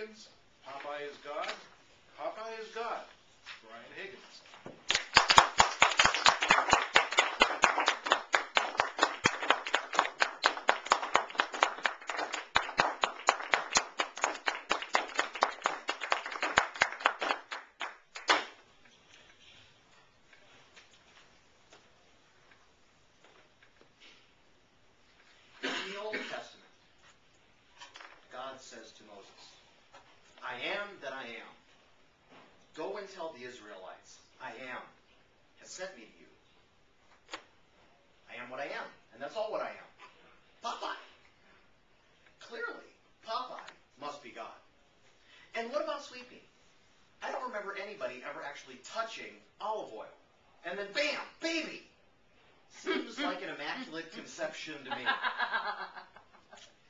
Higgins. Popeye is God. Popeye is God. Brian Higgins. In the Old Testament, God says to Moses, I am that I am. Go and tell the Israelites, I am, has sent me to you. I am what I am, and that's all what I am. Popeye. Clearly, Popeye must be God. And what about sweeping? I don't remember anybody ever actually touching olive oil. And then bam, baby! Seems like an immaculate conception to me.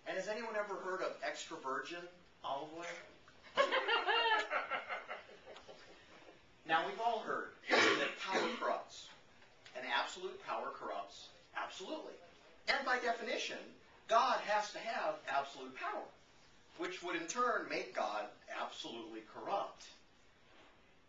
And has anyone ever heard of extra virgin olive oil? Now, we've all heard that power corrupts. And absolute power corrupts absolutely. And by definition, God has to have absolute power, which would in turn make God absolutely corrupt.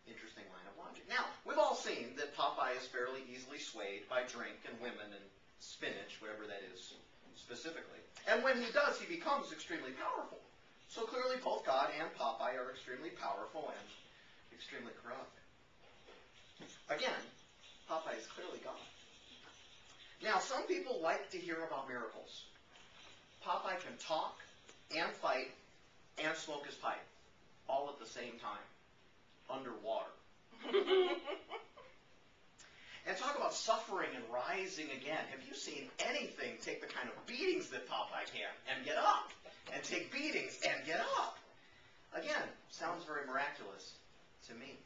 Interesting line of logic. Now, we've all seen that Popeye is fairly easily swayed by drink and women and spinach, whatever that is specifically. And when he does, he becomes extremely powerful. So clearly both God and Popeye are extremely powerful and extremely corrupt. Again, Popeye is clearly God. Now, some people like to hear about miracles. Popeye can talk and fight and smoke his pipe all at the same time, underwater. And talk about suffering and rising again. Have you seen anything take the kind of beatings that Popeye can and get up? And take beatings and get up? Again, sounds very miraculous to me.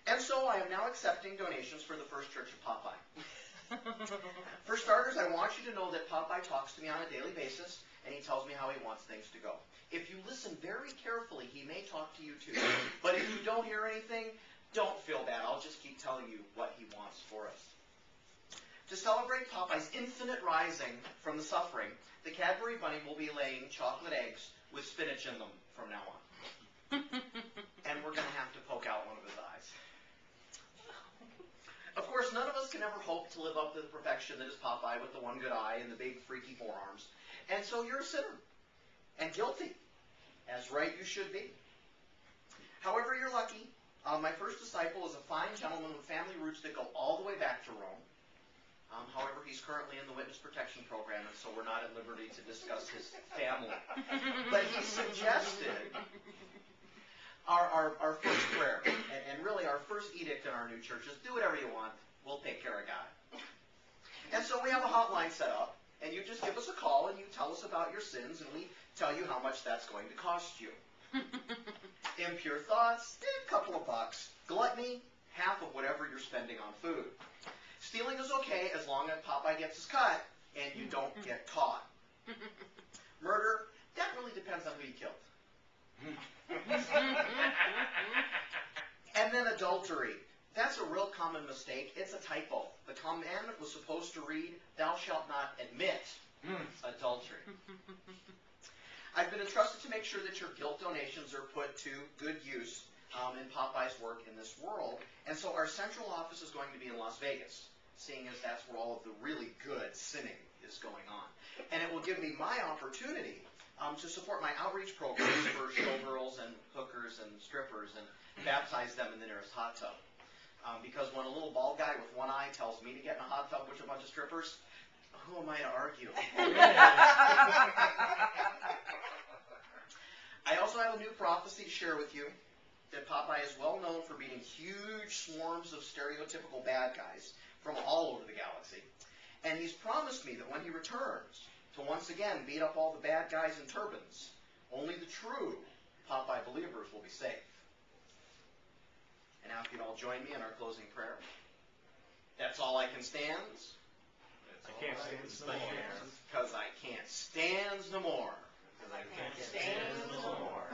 And so I am now accepting donations for the First Church of Popeye. For starters, I want you to know that Popeye talks to me on a daily basis, and he tells me how he wants things to go. If you listen very carefully, he may talk to you too. But if you don't hear anything, don't feel bad. I'll just keep telling you what he wants for us. To celebrate Popeye's infinite rising from the suffering, the Cadbury Bunny will be laying chocolate eggs with spinach in them from now on. And we're going to have to poke out one of his eyes. Of course, none of us can ever hope to live up to the perfection that is Popeye with the one good eye and the big freaky forearms. And so you're a sinner. And guilty. As right you should be. However, you're lucky. My first disciple is a fine gentleman with family roots that go all the way back to Rome. However, he's currently in the witness protection program, and so we're not at liberty to discuss his family. But he suggested our first prayer, and really our first edict in our new church is do whatever you want, we'll take care of God. And so we have a hotline set up, and you just give us a call and you tell us about your sins, and we tell you how much that's going to cost you. Impure thoughts, a couple of bucks. Gluttony, half of whatever you're spending on food. Stealing is okay as long as Popeye gets his cut and you don't get caught. Murder, that really depends on who you killed. And then adultery. That's a real common mistake. It's a typo. The commandment was supposed to read, thou shalt not admit adultery. I've been entrusted to make sure that your guilt donations are put to good use in Popeye's work in this world. And so our central office is going to be in Las Vegas, seeing as that's where all of the really good sinning is going on. And it will give me my opportunity to support my outreach programs for showgirls and hookers and strippers and baptize them in the nearest hot tub. Because when a little bald guy with one eye tells me to get in a hot tub with a bunch of strippers, who am I to argue? I also have a new prophecy to share with you, that Popeye is well known for beating huge swarms of stereotypical bad guys from all over the galaxy. And he's promised me that when he returns to once again beat up all the bad guys in turbans, only the true Popeye believers will be safe. And now if you'd all join me in our closing prayer. That's all I can stands. I can't stand no more. Because I can't stands no more. Because I can't stand no more.